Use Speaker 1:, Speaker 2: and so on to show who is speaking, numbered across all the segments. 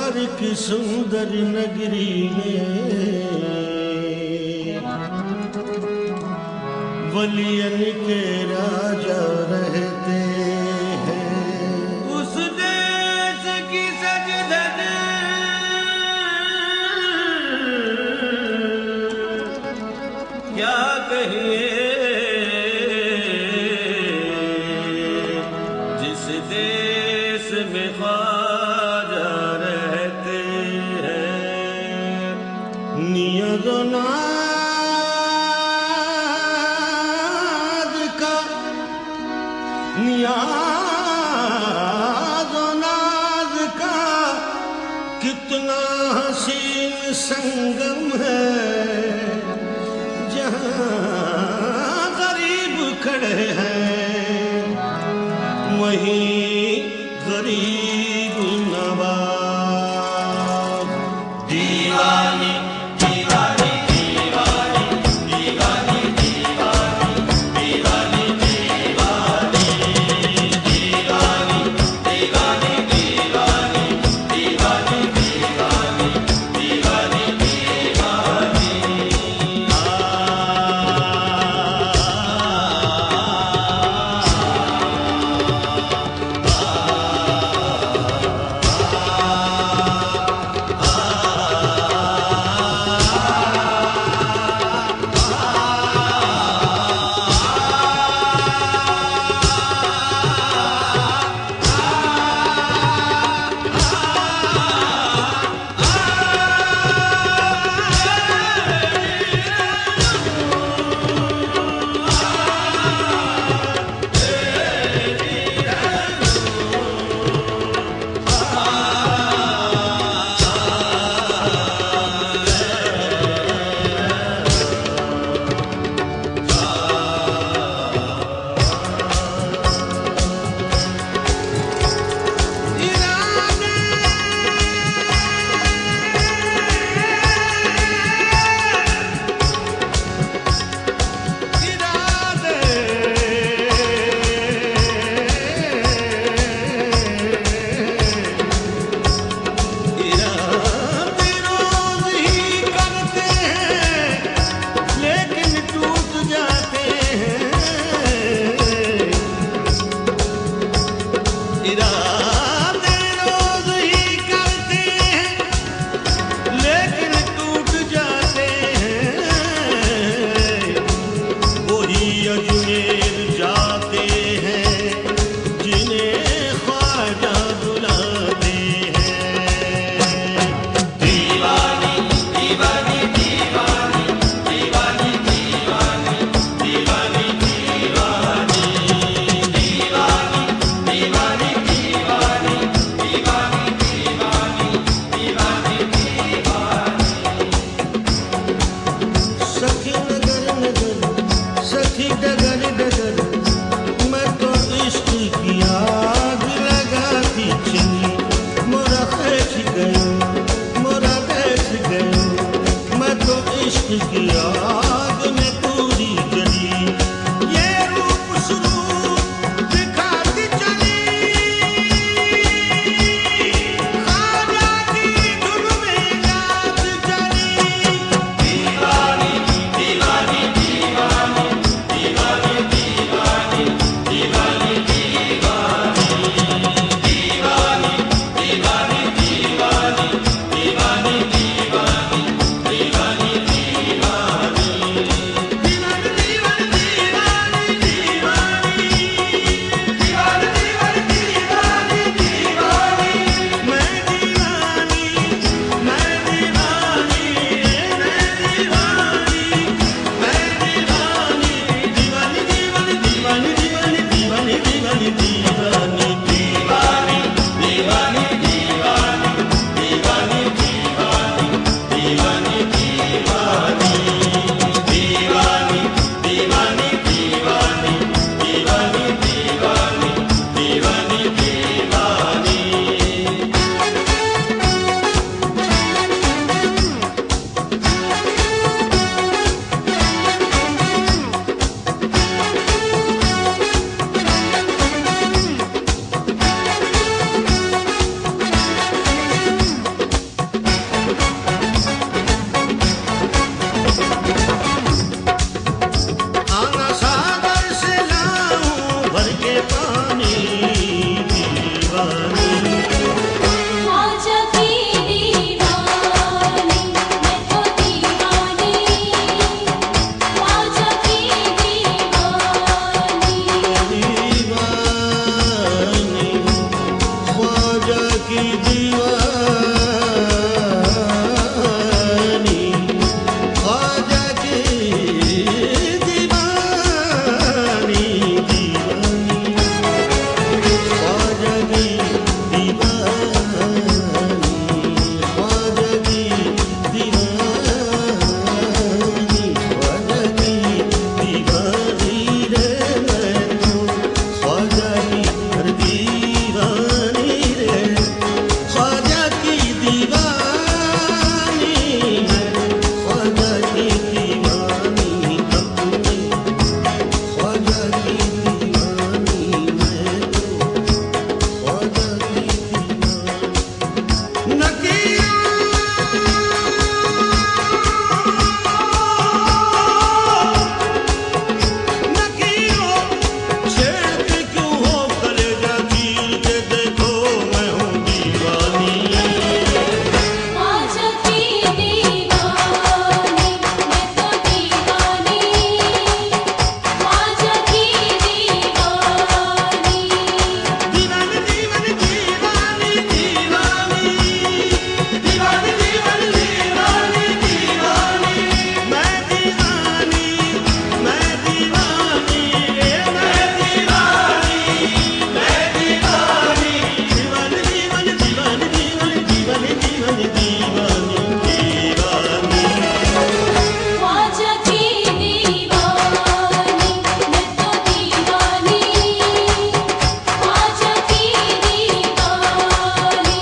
Speaker 1: प्यार की सुंदर नगरी में वलियन के राजा रहते हैं।
Speaker 2: उस देश की सजदन क्या कहिए, जिस देश में ख्वाजा रहते हैं।
Speaker 1: नियत नाज का कितना हसीन संगम है, जहाँ गरीब खड़े हैं वहीं गरीब नवाब।
Speaker 2: दीवानी दीवानी दीवानी दीवानी दीवानी दीवानी दीवानी दीवानी दीवानी दीवानी दीवानी दीवानी दीवानी दीवानी
Speaker 1: दीवानी मैं, ख्वाजा की दीवानी अपने, ख्वाजा की दीवानी मैं तो, ख्वाजा की दीवानी नकिया छेड़ते क्यों हो कलेजा चीर के देखो मैं हूँ दीवानी
Speaker 3: ख्वाजा की दीवानी मैं तो दीवानी ख्वाजा की दीवानी
Speaker 1: दीवानी दीवानी दीवानी दीवानी दीवानी दीवानी दीवानी दीवानी मैं दीवानी मैं दीवानी मैं दीवानी मैं दीवानी दीवानी दीवानी दीवानी दीवानी दीवानी दीवानी दीवानी दीवानी
Speaker 3: ख्वाजा की दीवानी मैं तो दीवानी ख्वाजा की दीवानी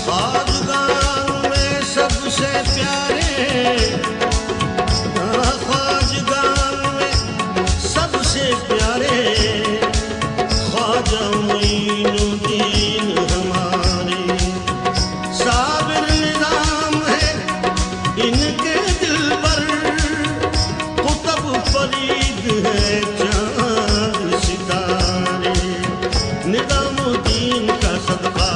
Speaker 1: ख्वाजगान में सबसे प्यारे ख्वाजगान में सबसे प्यारे ख्वाजा मोइनुद्दीन हमारे साबिर निजाम है इनके दिल पर कुतुब फरीद है चांद सितारे निजामुद्दीन का सदका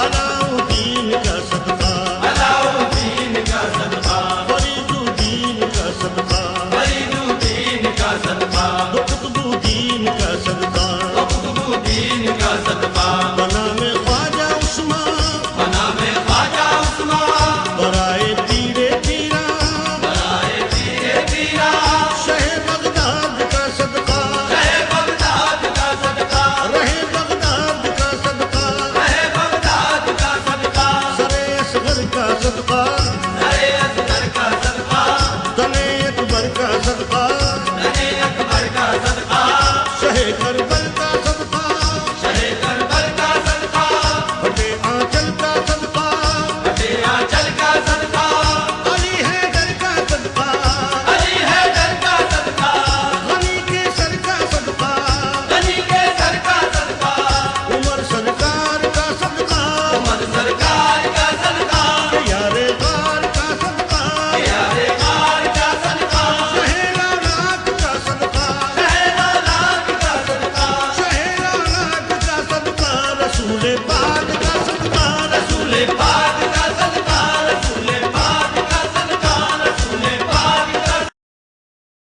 Speaker 1: अलाउद्दीन का सदका
Speaker 2: अलाउद्दीन का सदका
Speaker 1: फरीदुद्दीन का सदका
Speaker 2: फरीदुद्दीन का सदका
Speaker 1: कुतुबुद्दीन का सदका
Speaker 2: कुतुबुद्दीन का सदका
Speaker 1: बना में ख्वाजा उस्मान
Speaker 2: बना में ख्वाजा उस्मान
Speaker 1: बराए पीरे पीरा
Speaker 2: बनाए पीरे पीरा
Speaker 1: शहे बगदाद का सदका
Speaker 2: रहे बगदाद का सदका
Speaker 1: रहे बगदाद का सदका
Speaker 2: रहे बगदाद का सदका
Speaker 1: सरे असगर का सदका
Speaker 2: अरे असगर का सदका
Speaker 1: तने अकबर का सदका
Speaker 2: रहे अकबर का सदका
Speaker 1: शहे करबल का सदका
Speaker 2: शहे करबल का सदका
Speaker 1: फटे आंचल का सदका
Speaker 2: फटे आंचल का सदका
Speaker 1: अली हैदर का सदका
Speaker 2: अली हैदर का सदका
Speaker 1: गनी के सर का सदका
Speaker 2: गनी के सर का सदका
Speaker 1: उमर सरकार का सदका
Speaker 2: उमर सरकार का सदका
Speaker 1: यारे गार का सदका
Speaker 2: यारे कार का सदका
Speaker 1: शहेला नाक का सदका
Speaker 2: शहरा लाख का सदका
Speaker 1: शहेला नाक का सदका रसूल पाक का सदका
Speaker 2: रसूल पाक